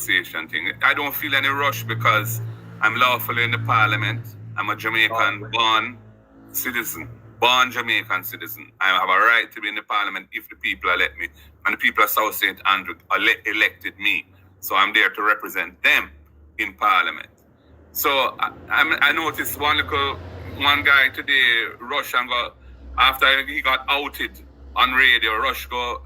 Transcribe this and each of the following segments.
pronunciation thing. I don't feel any rush because I'm lawfully in the parliament. I'm a Jamaican-born citizen, born Jamaican citizen. I have a right to be in the parliament if the people let me. And the people of South St. Andrew elected me. So I'm there to represent them in parliament. So I noticed one guy today, rush and go, after he got outed on radio, rush go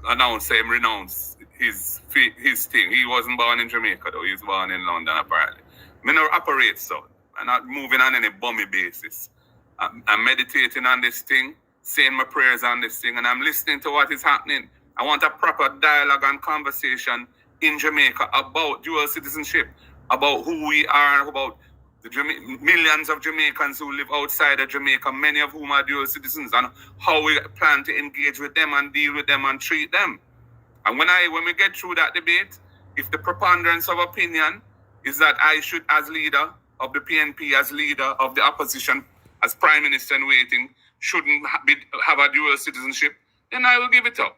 announce him renounce his thing. He wasn't born in Jamaica though, he was born in London apparently. Me no operate so. I'm not moving on any bummy basis. I'm meditating on this thing, saying my prayers on this thing, and I'm listening to what is happening. I want a proper dialogue and conversation in Jamaica about dual citizenship, about who we are, about the millions of Jamaicans who live outside of Jamaica, many of whom are dual citizens, and how we plan to engage with them and deal with them and treat them. And when we get through that debate, if the preponderance of opinion is that I should, as leader of the PNP, as leader of the opposition, as Prime Minister in waiting, shouldn't have a dual citizenship, then I will give it up.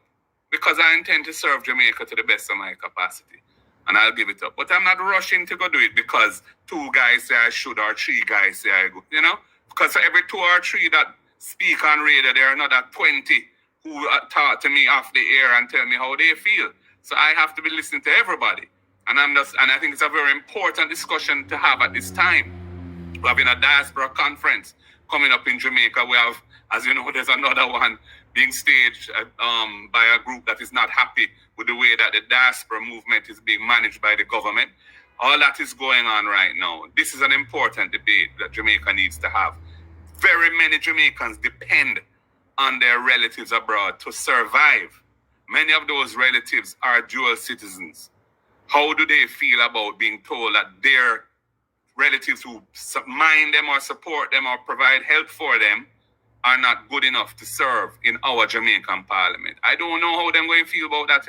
Because I intend to serve Jamaica to the best of my capacity. And I'll give it up. But I'm not rushing to go do it because 2 guys say I should or 3 guys say I go. You know? Because for every 2 or 3 that speak on radio, there are another 20 who talk to me off the air and tell me how they feel. So I have to be listening to everybody. And I think it's a very important discussion to have at this time. We're having a diaspora conference coming up in Jamaica. We have, as you know, there's another one being staged by a group that is not happy with the way that the diaspora movement is being managed by the government. All that is going on right now. This is an important debate that Jamaica needs to have. Very many Jamaicans depend on their relatives abroad to survive. Many of those relatives are dual citizens. How do they feel about being told that their relatives who mind them or support them or provide help for them are not good enough to serve in our Jamaican parliament? I don't know how they're going to feel about that,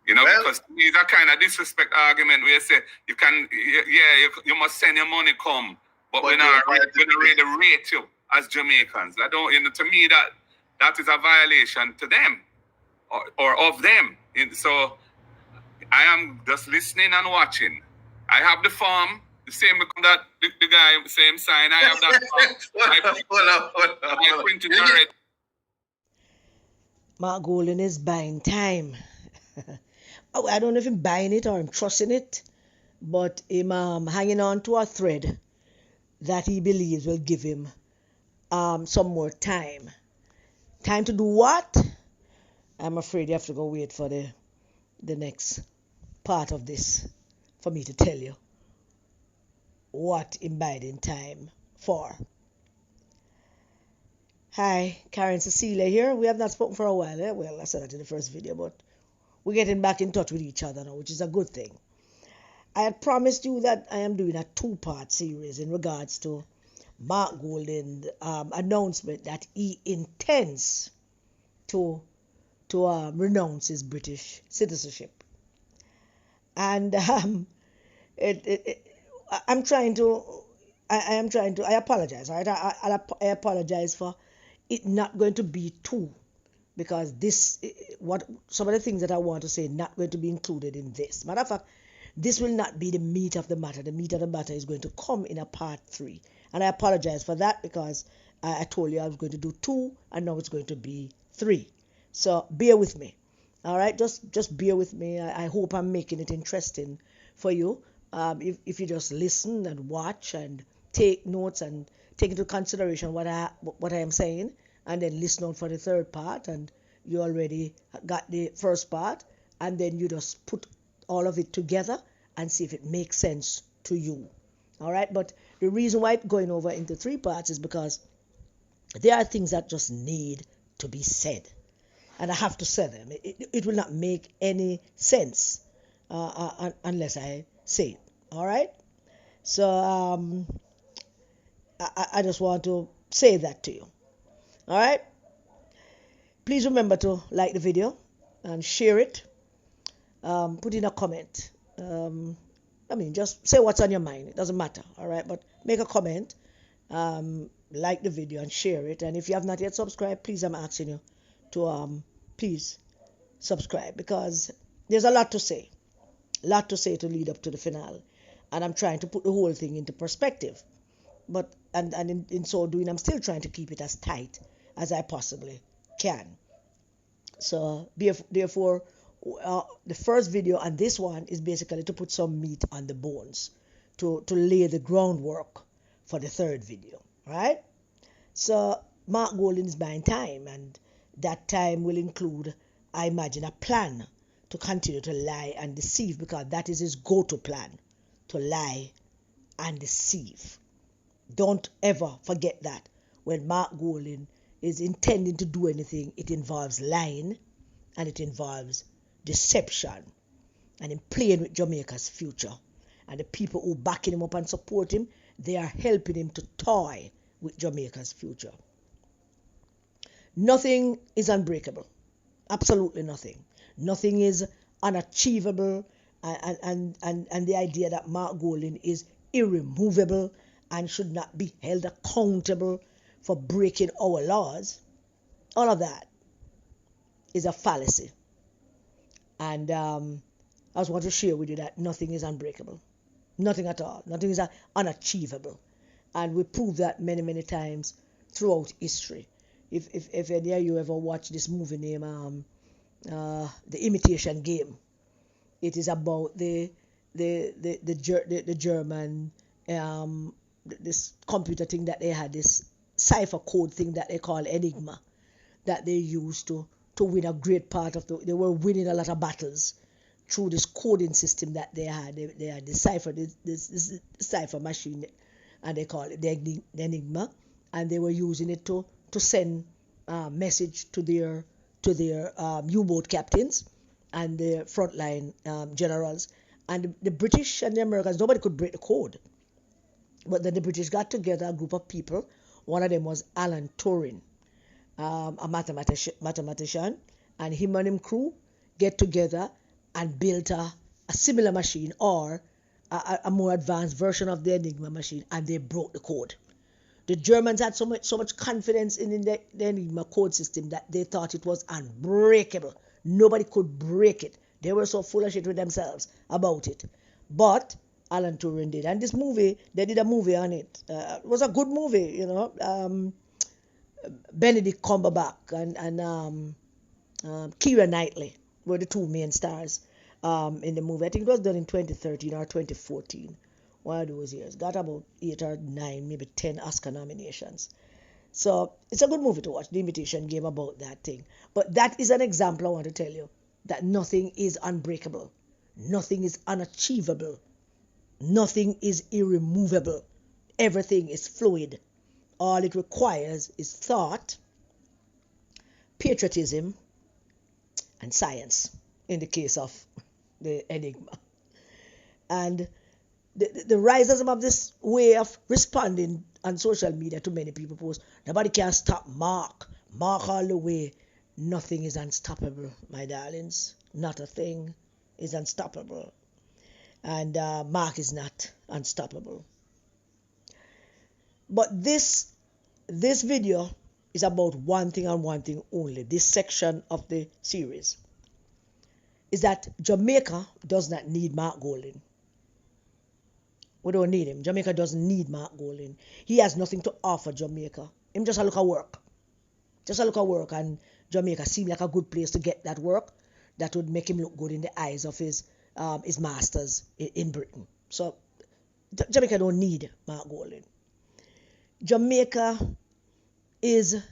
because these are kind of disrespect argument where you say you must send your money come, but we're not really rate you as Jamaicans. I don't, to me that is a violation to them or of them. So I am just listening and watching. I have the form. The same that the guy, same sign. I have that. I printed already. Mark Golden is buying time. I don't know if I'm buying it or I'm trusting it, but I'm hanging on to a thread that he believes will give him some more time. Time to do what? I'm afraid you have to go wait for the next part of this for me to tell you what I'm biding time for. Hi, Karen Cecilia here. We have not spoken for a while. Well, I said that in the first video, but we're getting back in touch with each other now, which is a good thing. I had promised you that I am doing a 2-part series in regards to Mark Golden's announcement that he intends to renounce his British citizenship. And I apologize, right? I apologize for it not going to be 2, because some of the things that I want to say not going to be included in this. Matter of fact, this will not be the meat of the matter. The meat of the matter is going to come in a part 3. And I apologize for that because I told you I was going to do 2 and now it's going to be 3. So bear with me. All right, just bear with me. I hope I'm making it interesting for you. If you just listen and watch and take notes and take into consideration what I am saying, and then listen out for the 3rd part, and you already got the first part, and then you just put all of it together and see if it makes sense to you. All right, but the reason why it's going over into 3 parts is because there are things that just need to be said, and I have to say them. It will not make any sense unless I say it. All right, so I just want to say that to you. All right, please remember to like the video and share it. Put in a comment. Just say what's on your mind. It doesn't matter. All right, but make a comment, like the video and share it. And if you have not yet subscribed, please, I'm asking you to please subscribe, because there's a lot to say. Lot to say to lead up to the finale. And I'm trying to put the whole thing into perspective. But and in so doing, I'm still trying to keep it as tight as I possibly can. So therefore, the first video and this one is basically to put some meat on the bones, to lay the groundwork for the third video, right? So Mark Golding is buying time, and that time will include, I imagine, a plan to continue to lie and deceive, because that is his go-to plan, to lie and deceive. Don't ever forget that. When Mark Golding is intending to do anything, it involves lying and it involves deception, and in playing with Jamaica's future. And the people who backing him up and support him, they are helping him to toy with Jamaica's future. Nothing is unbreakable. Absolutely nothing. Nothing is unachievable, and the idea that Mark Golding is irremovable and should not be held accountable for breaking our laws, all of that is a fallacy. And I just want to share with you that nothing is unbreakable. Nothing at all. Nothing is unachievable. And we prove that many, many times throughout history. If any of you ever watch this movie named The Imitation Game, it is about the German this computer thing that they had, this cipher code thing that they call Enigma, that they used to win a great part of they were winning a lot of battles through this coding system that they had. They had deciphered this cipher machine, and they call it the Enigma, and they were using it to send message to their U-boat captains and the frontline generals. And the British and the Americans, nobody could break the code. But then the British got together, a group of people. One of them was Alan Turing, a mathematician, and him and him crew get together and built a similar machine, or a more advanced version of the Enigma machine, and they broke the code. The Germans had so much confidence in the Enigma code system that they thought it was unbreakable. Nobody could break it. They were so full of shit with themselves about it. But Alan Turing did. And this movie, they did a movie on it. It was a good movie, you know. Benedict Cumberbatch and Keira Knightley were the two main stars in the movie. I think it was done in 2013 or 2014. One of those years. Got about 8 or 9, maybe 10 Oscar nominations. So it's a good movie to watch, The Imitation Game, about that thing. But that is an example I want to tell you, that nothing is unbreakable. Nothing is unachievable. Nothing is irremovable. Everything is fluid. All it requires is thought, patriotism, and science, in the case of the Enigma. And the risers of this way of responding on social media to many people post, nobody can stop Mark all the way. Nothing is unstoppable, my darlings. Not a thing is unstoppable. And Mark is not unstoppable. But this video is about one thing and one thing only. This section of the series is that Jamaica does not need Mark Golding. We don't need him. Jamaica doesn't need Mark Golding. He has nothing to offer Jamaica. Him just a look at work. Just a look at work, and Jamaica seemed like a good place to get that work that would make him look good in the eyes of his masters in Britain. So Jamaica don't need Mark Golding. Jamaica is,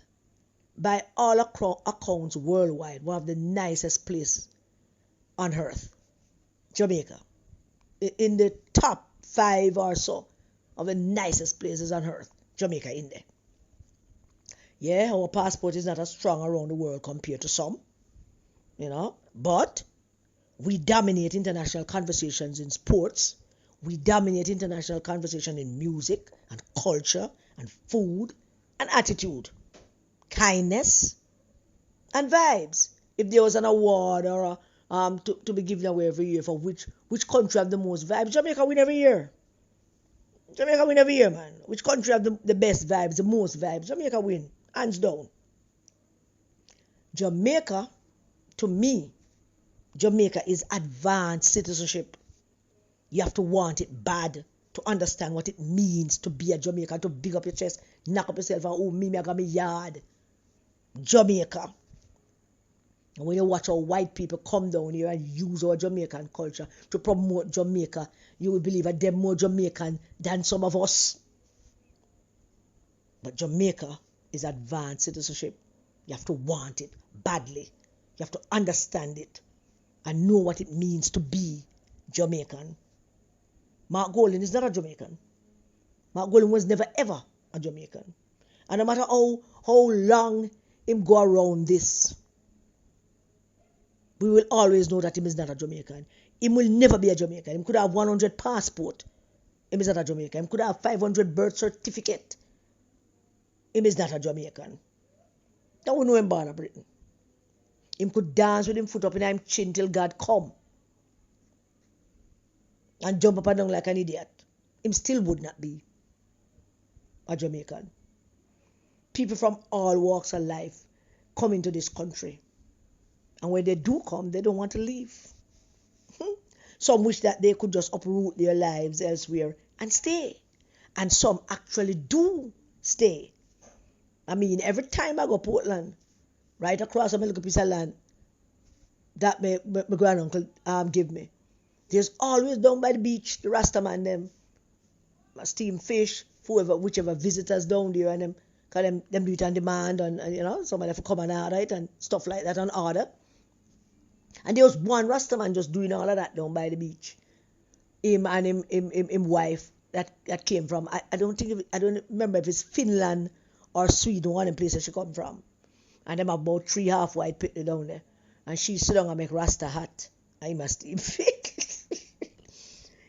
by all accounts worldwide, one of the nicest places on earth. Jamaica. In the top 5 or so of the nicest places on earth. Jamaica in there. Yeah, our passport is not as strong around the world compared to some, you know, but we dominate international conversations in sports. We dominate international conversation in music and culture and food and attitude, kindness and vibes. If there was an award or to be given away every year for which country have the most vibes, Jamaica win every year. Jamaica win every year, man. Which country have the best vibes, the most vibes? Jamaica win, hands down. Jamaica, to me, Jamaica is advanced citizenship. You have to want it bad to understand what it means to be a Jamaican, to big up your chest, knock up yourself, and oh, me, I got me yard. Jamaica. And when you watch how white people come down here and use our Jamaican culture to promote Jamaica, you will believe that they're more Jamaican than some of us. But Jamaica is advanced citizenship. You have to want it badly. You have to understand it and know what it means to be Jamaican. Mark Golding is not a Jamaican. Mark Golding was never ever a Jamaican. And no matter how long him go around this, we will always know that him is not a Jamaican. Him will never be a Jamaican. Him could have 100 passport. Him is not a Jamaican. Him could have 500 birth certificate. Him is not a Jamaican. That we know him born in Britain. Him could dance with him foot up in him chin till God come. And jump up and down like an idiot. Him still would not be a Jamaican. People from all walks of life come into this country. And when they do come, they don't want to leave. Some wish that they could just uproot their lives elsewhere and stay. And some actually do stay. I mean, every time I go to Portland, right across a little piece of land that my granduncle give me, there's always down by the beach, the Rastaman them, steam fish, whichever visitors down there, and them, cause them do it on demand, and you know, somebody have to come and order it and stuff like that on order. And there was one Rastaman just doing all of that down by the beach. Him and him wife that came from, I don't remember if it's Finland or Sweden, one of the places she come from. And them about 3 half white people down there. And she sit down and make Rasta hat. I must eat fish.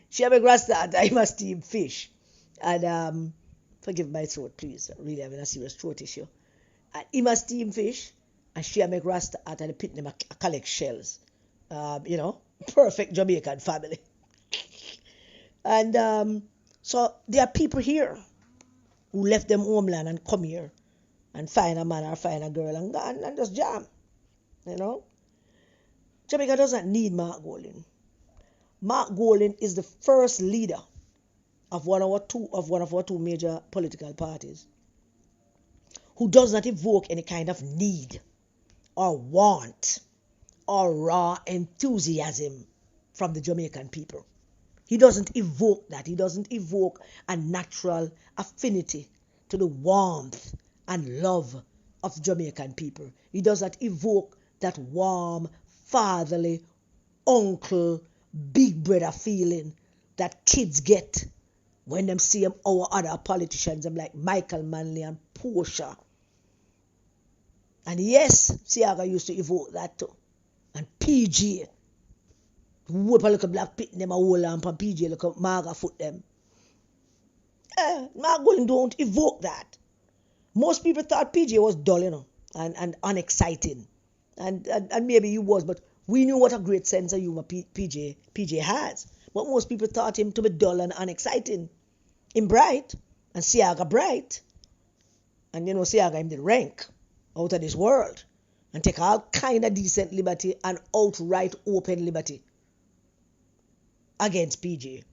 She make Rasta hat, I must eat fish. And forgive my throat, please. I'm really having a serious throat issue. And he must steam fish. And she make Rasta hat and pit them a collect shells. You know, perfect Jamaican family. And so there are people here who left them homeland and come here and find a man or find a girl and go and just jam. You know? Jamaica doesn't need Mark Golding. Mark Golding is the first leader of one of our two major political parties who does not evoke any kind of need or want or raw enthusiasm from the Jamaican people. He doesn't evoke that. He doesn't evoke a natural affinity to the warmth and love of Jamaican people. He does not evoke that warm, fatherly, uncle, big brother feeling that kids get when them see our other politicians, them like Michael Manley and Portia. And yes, Siaga used to evoke that too. And PG. Whoop a little black pit in them a whole lamp and PG look up Marga foot them. Mark Golding don't evoke that. Most people thought PJ was dull, you know, and unexciting. And maybe he was, but we knew what a great sense of humor PJ has. But most people thought him to be dull and unexciting. Him bright, and Siaga bright. And you know, Siaga him the rank out of this world. And take all kind of decent liberty and outright open liberty against PJ.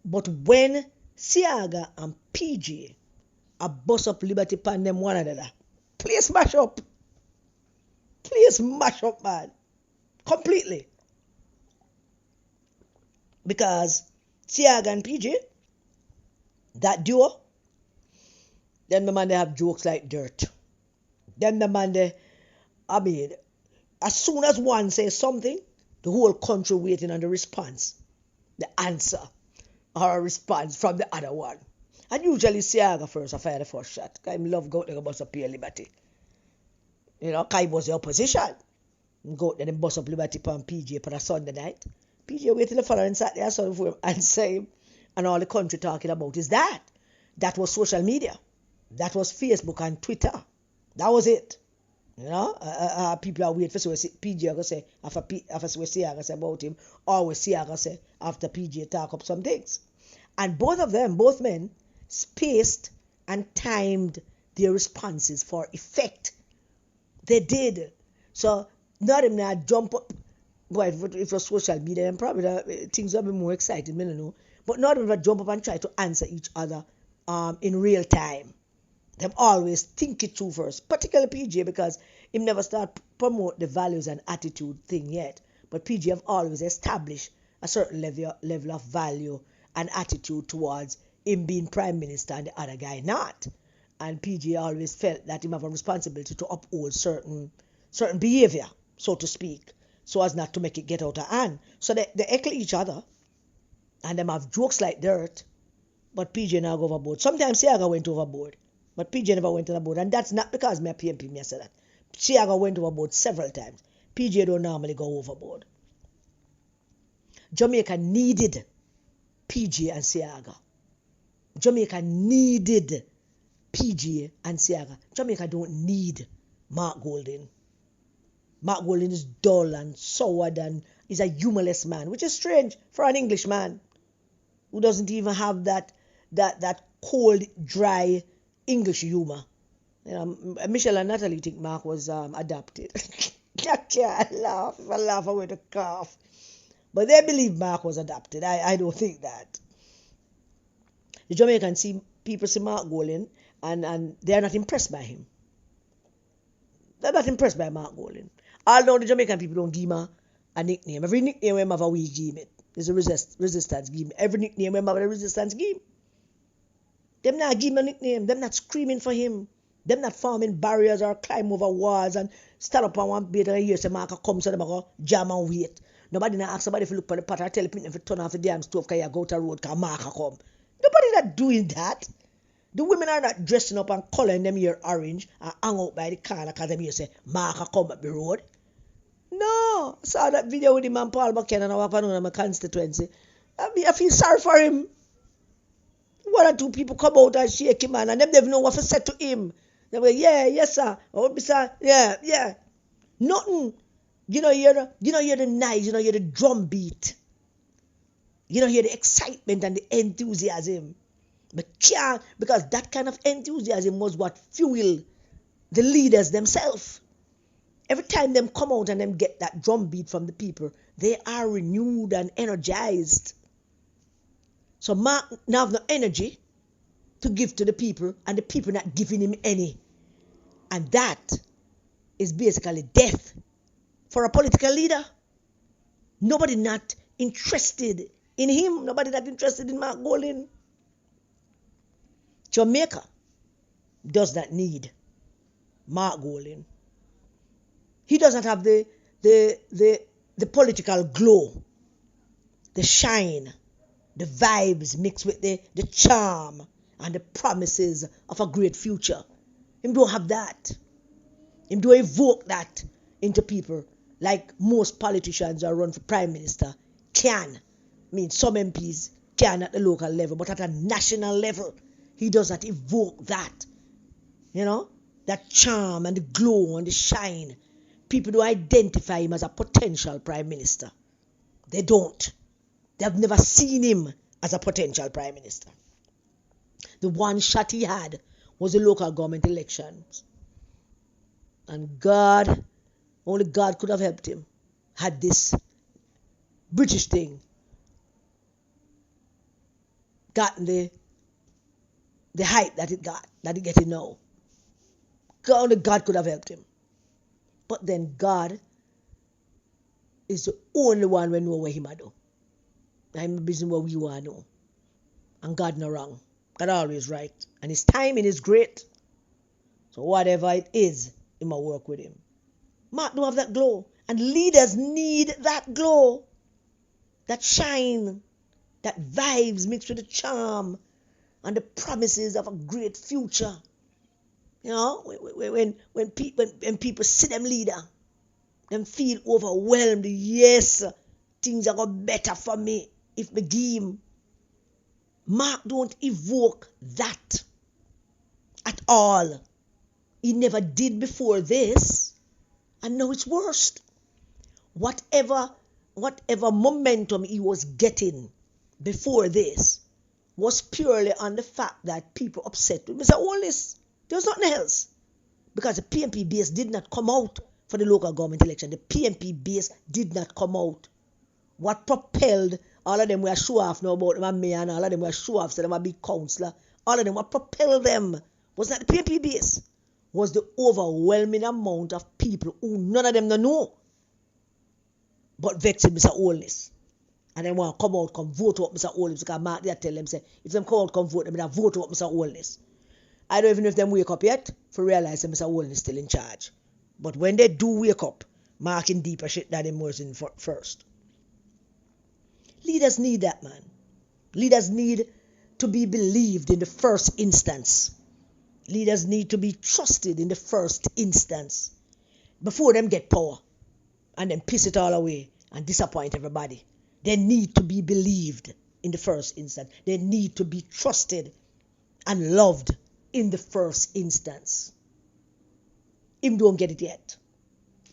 But when Siaga and PJ a bust up liberty pan them one another, please mash up. Please mash up, man. Completely. Because Siaga and PJ, that duo, then the man they have jokes like dirt. Then the man they, I mean, as soon as one says something, the whole country waiting on the response, the answer, or a response from the other one. And usually Siaga first, I fire the first shot. Because I love go out there and bust up your liberty. You know, because he was the opposition. Go out there and bust up liberty on PJ for a Sunday night. PJ wait till the following Saturday or Sunday for him and say him. And all the country talking about is that. That was social media. That was Facebook and Twitter. That was it. You know, people are waiting for see what PJ going to say after what Siaga say about him, or what Siaga say after PJ talk up some things. And both of them, both men, spaced and timed their responses for effect. They did. So not him now jump up Boy, if it was social media, then probably things would be more exciting, I don't know. But not even jump up and try to answer each other in real time. Them always think it through first, particularly PJ, because him never start promote the values and attitude thing yet. But PJ have always established a certain level of value and attitude towards him being prime minister and the other guy not. And PJ always felt that him have a responsibility to uphold certain behavior, so to speak, so as not to make it get out of hand. So they heckle each other, and them have jokes like dirt, but PJ now go overboard. Sometimes Siaga went overboard, but PJ never went overboard, and that's not because me a PMP me say that. Siaga went overboard several times. PJ don't normally go overboard. Jamaica needed PJ and Siaga. Jamaica needed PJ and Siaga. Jamaica don't need Mark Golding. Mark Golding is dull and soured and is a humorless man, which is strange for an English man who doesn't even have that cold, dry English humor. You know, Michelle and Natalie think Mark was adopted. I can't laugh. If I laugh, I'm going to cough. But they believe Mark was adopted. I don't think that. The Jamaicans people see Mark Golding and they are not impressed by him. They're not impressed by Mark Golding. Although the Jamaican people don't give him a nickname. Every nickname we have, we give him it. There's a resistance give him. Every nickname we have, a resistance give him. Them not give him a nickname. Them not screaming for him. Them not forming barriers or climb over walls and stand up on one bed and hear say Mark come so them go jam and wait. Nobody not ask somebody if you look for the pot or tell the people if you turn off the damn stove because you go to the road because Mark come. Nobody not doing that. The women are not dressing up and coloring them hair orange and hang out by the corner because them here say Mark come up the road. No, I saw that video with him and Paul Buchanan and I walk around my constituency. I feel sorry for him. One or two people come out and shake him and them never know what to say to him. They go, yeah, yes sir. Oh, sir, yeah. Nothing. You know, hear the noise, you know, hear the drum beat. You know, hear the excitement and the enthusiasm. But can't, because that kind of enthusiasm was what fueled the leaders themselves. Every time them come out and them get that drum beat from the people, they are renewed and energized. So Mark now have no energy to give to the people, and the people not giving him any. And that is basically death for a political leader. Nobody not interested in him. Nobody not interested in Mark Golding. Jamaica does not need Mark Golding. He doesn't have the political glow, the shine, the vibes mixed with the charm and the promises of a great future. Him don't have that. Him don't evoke that into people like most politicians who run for prime minister can. I mean, some MPs can at the local level, but at a national level, he does not evoke that. You know, that charm and the glow and the shine. People don't identify him as a potential prime minister. They don't. They have never seen him as a potential prime minister. The one shot he had was the local government elections. And God, only God could have helped him, had this British thing gotten the hype that it got, that it getting now. Only God could have helped him. But then God is the only one we know what him do. I'm busy what we want to know. And God no wrong. God always right. And his timing is great. So whatever it is, he must work with him. Mark don't have that glow. And leaders need that glow. That shine. That vibes mixed with the charm. And the promises of a great future. You know, when people see them leader, them feel overwhelmed. Yes, things are going to be better for me if me give him. Mark don't evoke that at all. He never did before this, and now it's worst. Whatever momentum he was getting before this was purely on the fact that people upset with Mr. Wallace. There was nothing else. Because the PMP base did not come out for the local government election. The PMP base did not come out. What propelled all of them were show off now about them mayor and all of them were show off, so them a big councillor. All of them, what propelled them was not the PMP base, was the overwhelming amount of people who none of them don't know, but vexed Mr. Holness. And then want to come out, come vote up Mr. Holness, because Mark there tell them, say, if them come out, come vote, them will vote up Mr. Holness. I don't even know if them wake up yet for realize that Mr. Holness still in charge. But when they do wake up, Mark in deeper shit than him was in first. Leaders need that, man. Leaders need to be believed in the first instance. Leaders need to be trusted in the first instance before them get power and then piss it all away and disappoint everybody. They need to be believed in the first instance. They need to be trusted and loved in the first instance. Him don't get it yet.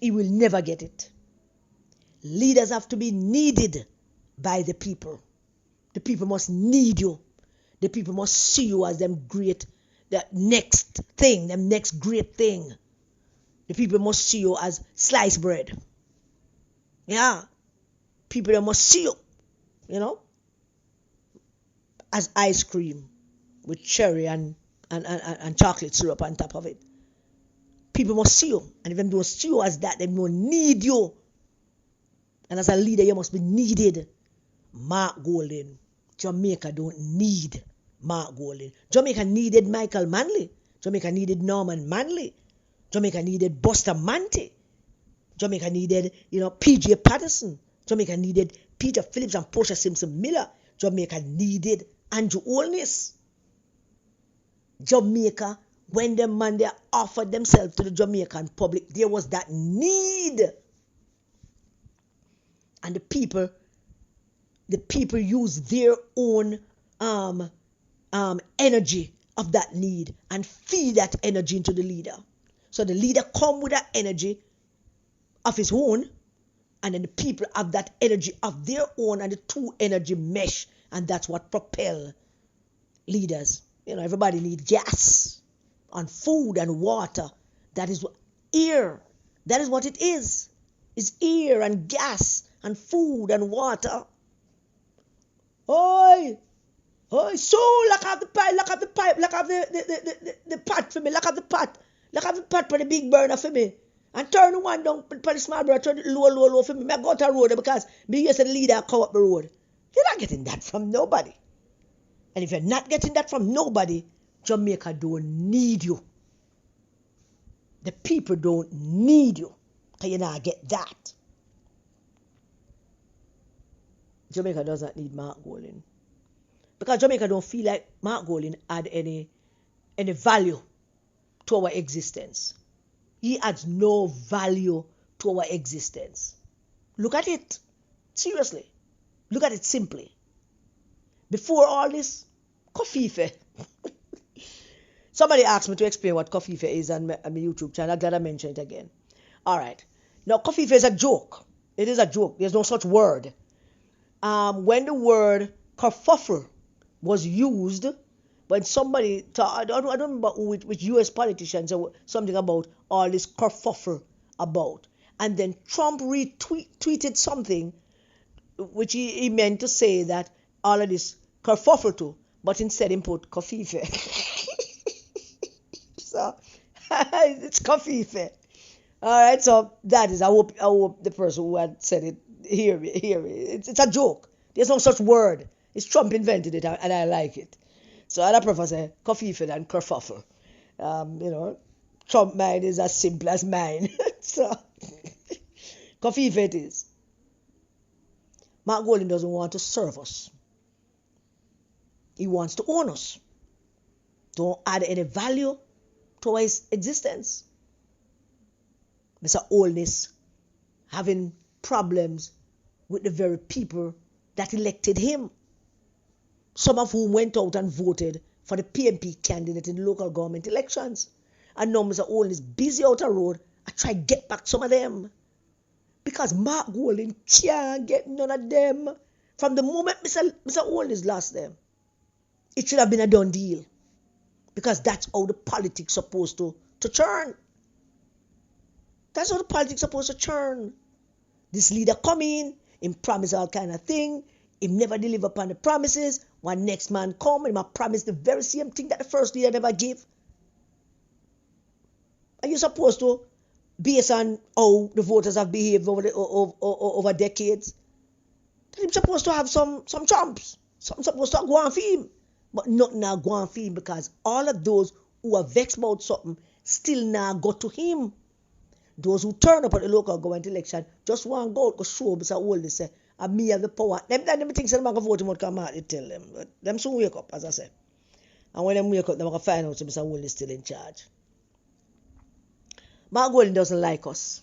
He will never get it. Leaders have to be needed by the people. The people must need you. The people must see you as them great, that next thing, them next great thing. The people must see you as sliced bread. Yeah. People that must see you, as ice cream with cherry and chocolate syrup on top of it. People must see you. And if them don't see you as that, they don't need you. And as a leader, you must be needed. Mark Golding. Jamaica don't need Mark Golding. Jamaica needed Michael Manley. Jamaica needed Norman Manley. Jamaica needed Buster Manty. Jamaica needed, PJ Patterson. Jamaica needed Peter Phillips and Portia Simpson Miller. Jamaica needed Andrew Holness. Jamaica, when the man they offered themselves to the Jamaican public, there was that need. And the people use their own energy of that need and feed that energy into the leader. So the leader come with that energy of his own, and then the people have that energy of their own, and the two energy mesh, and that's what propel leaders. Everybody need gas and food and water. That is what air. That is what it is. It's air and gas and food and water. Oi! So lock up the pipe, lock up the pot for me, lock up the pot for the big burner for me. And turn the one down for the small burner, turn it low for me. I go to the road because me used to the leader come up the road. You're not getting that from nobody. And if you're not getting that from nobody, Jamaica don't need you. The people don't need you. Can you not get that? Jamaica doesn't need Mark Golding. Because Jamaica don't feel like Mark Golding add any value to our existence. He adds no value to our existence. Look at it. Seriously. Look at it simply. Before all this, Kofife. Somebody asked me to explain what Kofife is on my YouTube channel. I'm glad I mentioned it again. All right. Now, Kofife is a joke. It is a joke. There's no such word. When the word kerfuffle was used, when somebody, I don't remember which U.S. politicians or something about all this kerfuffle about. And then Trump retweeted something which he meant to say that all of this kerfuffle too, but instead he put Kofife. So, it's Kofife. All right, so that is, I hope the person who had said it hear me. It's a joke. There's no such word. It's Trump invented it, and I like it. So I prefer say Kofife than kerfuffle. Trump mind is as simple as mine. So Kofife it is. Mark Golding doesn't want to serve us. He wants to own us. Don't add any value to his existence. Mr. Holness having problems with the very people that elected him. Some of whom went out and voted for the PMP candidate in the local government elections. And now Mr. Holness busy out the road. I try to get back some of them. Because Mark Golding can't get none of them. From the moment Mr. Holness lost them, it should have been a done deal. Because that's how the politics supposed to turn. That's how the politics supposed to churn. This leader come in, him promise all kind of thing, him never deliver upon the promises. One next man come and him promise the very same thing that the first leader never give. Are you supposed to, based on how the voters have behaved over decades, that him supposed to have some trumps, something supposed to go on for him, but nothing now go on for him because all of those who are vexed about something still now go to him. Those who turn up at the local government election just want to go show Mr. Oldie say, and me have the power. Them think say them going to vote him out come out, they tell them. But them soon wake up, as I say. And when them wake up, they're going to find out Mr. Oldie is still in charge. Mark Golding doesn't like us.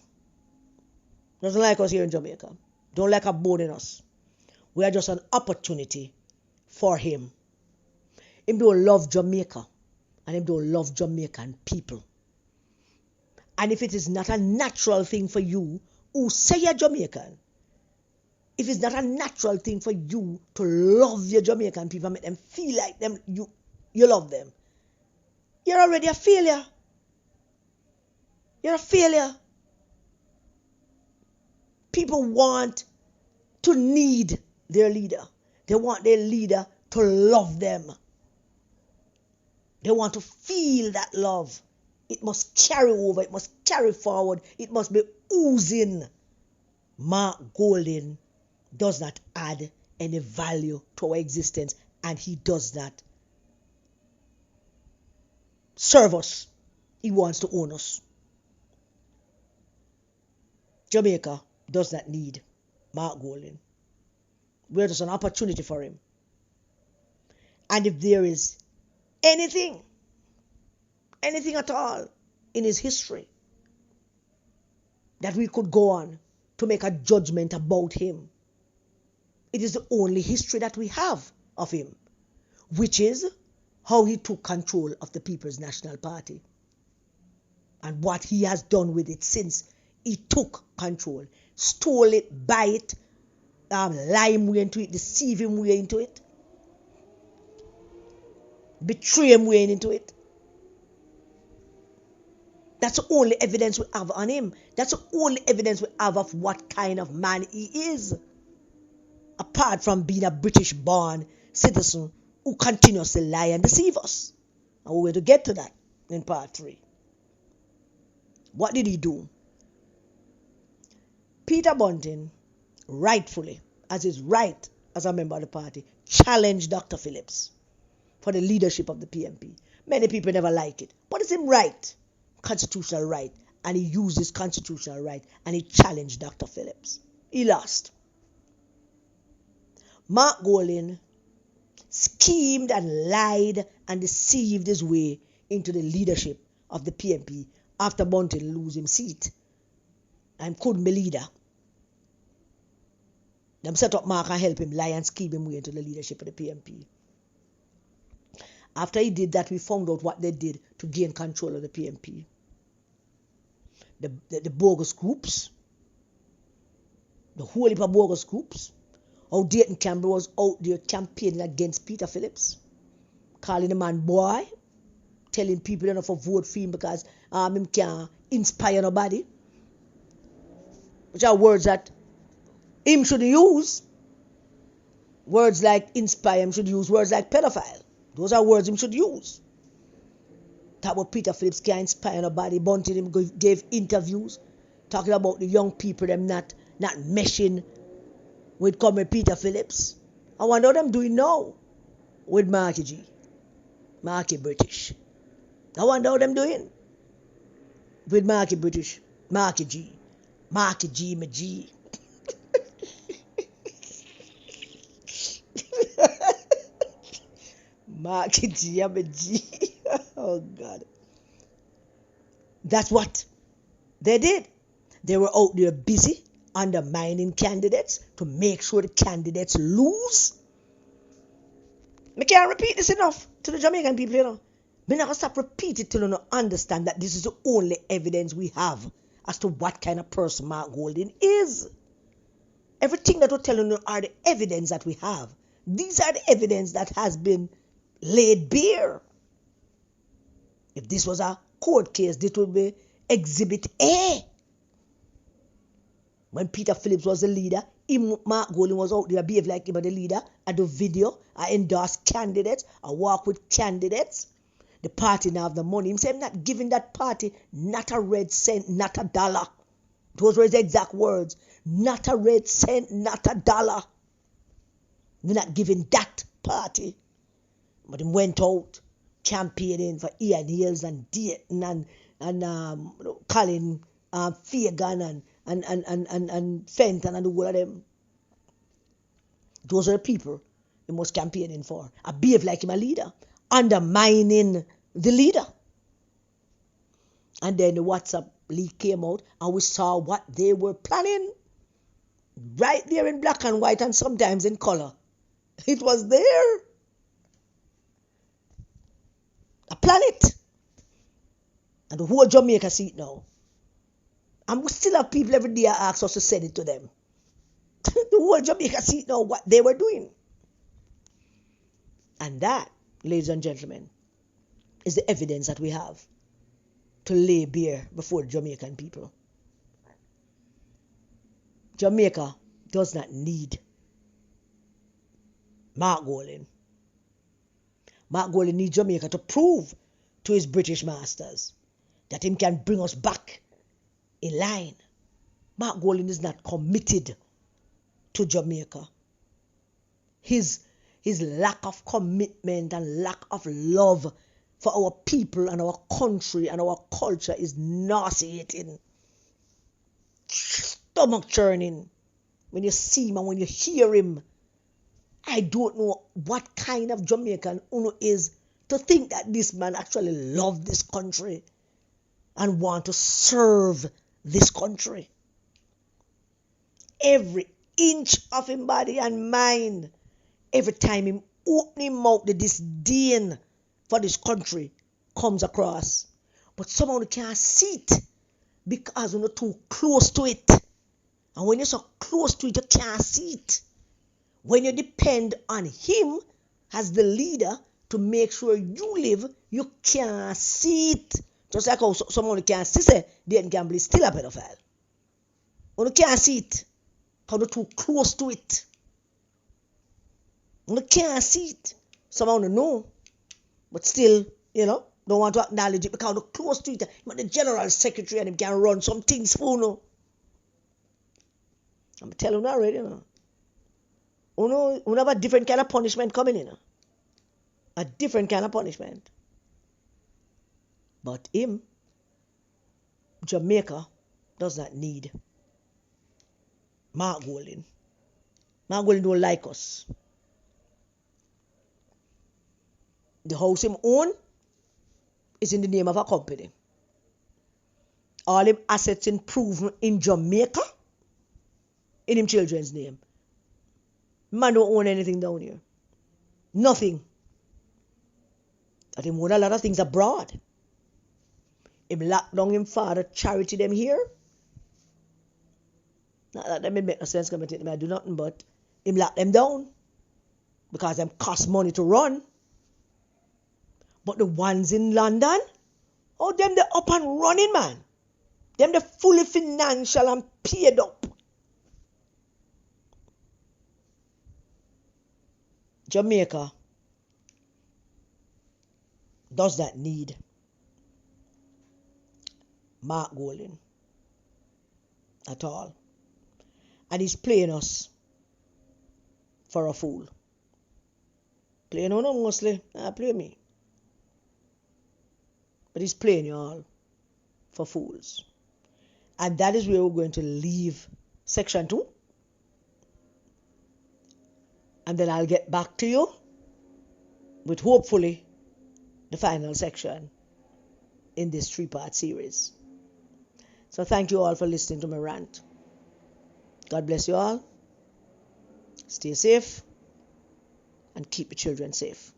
Doesn't like us here in Jamaica. Don't like abode in us. We are just an opportunity for him. Him don't love Jamaica. And him don't love Jamaican people. And if it is not a natural thing for you who say you're Jamaican, if it's not a natural thing for you to love your Jamaican people, make them feel like them you love them, you're already a failure. You're a failure. People want to need their leader. They want their leader to love them. They want to feel that love. It must carry over. It must carry forward. It must be oozing. Mark Golding does not add any value to our existence, and he does not serve us. He wants to own us. Jamaica does not need Mark Golding. We're just an opportunity for him. And if there is anything at all in his history that we could go on to make a judgment about him, it is the only history that we have of him, which is how he took control of the People's National Party and what he has done with it since he took control. Stole it, buy it, lie him way into it, deceive him way into it, betray him way into it. That's the only evidence we have on him. That's the only evidence we have of what kind of man he is. Apart from being a British-born citizen who continuously lie and deceive us. And we're going to get to that in part 3. What did he do? Peter Bunting, rightfully, as is right as a member of the party, challenged Dr. Phillips for the leadership of the PMP. Many people never like it, but it's him right. Constitutional right, and he used his constitutional right and he challenged Dr. Phillips. He lost. Mark Golding schemed and lied and deceived his way into the leadership of the PMP after Bunting losing seat and couldn't be leader. Them set up Mark and help him lie and scheme him way into the leadership of the PMP. After he did that, we found out what they did to gain control of the PMP. The bogus groups, the whole heap of bogus groups, how Dayton Campbell was out there campaigning against Peter Phillips, calling the man boy, telling people enough to vote for him because him can't inspire nobody, which are words that him should use. Words like inspire, him should use words like pedophile. Those are words him should use. That what Peter Phillips can't inspire nobody. Bunting him gave interviews talking about the young people them not meshing with Comrade Peter Phillips. I wonder what them doing now with Marky G. Marky British. I wonder what them doing with Marky British. Marky G. Marky G, my G. Marky G, I'm a G. Oh, God. That's what they did. They were out there busy undermining candidates to make sure the candidates lose. I can't repeat this enough to the Jamaican people, you know. I'm not going to stop repeating till you understand that this is the only evidence we have as to what kind of person Mark Golding is. Everything that we're telling you are the evidence that we have. These are the evidence that has been laid bare. If this was a court case, this would be Exhibit A. When Peter Phillips was the leader, Mark Golding was out there, behave like him as the leader. I do video, I endorse candidates, I work with candidates. The party now have the money. Him say, I'm not giving that party not a red cent, not a dollar. Those were his exact words. Not a red cent, not a dollar. We're not giving that party. But he went out campaigning for Ian Hills and Dayton and Colin Fagan and Fenton and the whole of them. Those are the people he was campaigning for. I behave like him a leader, undermining the leader. And then the WhatsApp leak came out and we saw what they were planning. Right there in black and white and sometimes in color. It was there. A planet. And the whole Jamaica see it now. And we still have people every day ask us to send it to them. The whole Jamaica see it now what they were doing. And that, ladies and gentlemen, is the evidence that we have to lay bare before the Jamaican people. Jamaica does not need Mark Golding. Mark Golding needs Jamaica to prove to his British masters that him can bring us back in line. Mark Golding is not committed to Jamaica. His lack of commitment and lack of love for our people and our country and our culture is nauseating, stomach churning. When you see him and when you hear him, I don't know what kind of Jamaican Uno is to think that this man actually loves this country and want to serve this country. Every inch of him body and mind, every time him open him mouth, the disdain for this country comes across. But someone can't see it because you're not too close to it. And when you're so close to it, you can't see it. When you depend on him as the leader to make sure you live, you can't see it. Just like how someone can't see say Dayton Campbell is still a pedophile. You can't see it because you're too close to it. You can't see it. Someone know, but still, don't want to acknowledge it because you're close to it. But the general secretary and him can run some things for you. I'm telling you already, You have a different kind of punishment coming in. A different kind of punishment. But him, Jamaica, does not need Mark Golding. Mark Golding don't like us. The house him own is in the name of a company. All him assets improvement in Jamaica in him children's name. Man don't own anything down here. Nothing. But him own a lot of things abroad. Him lock down him father charity them here. Not that them make no sense come and take them I do nothing, but him lock them down. Because them cost money to run. But the ones in London, them they up and running, man. Them they fully financial and paid up. Jamaica does not need Mark Golding at all. And he's playing us for a fool. Playing on mostly, play me. But he's playing you all for fools. And that is where we're going to leave section 2. And then I'll get back to you with hopefully the final section in this 3-part series. So thank you all for listening to my rant. God bless you all. Stay safe and keep your children safe.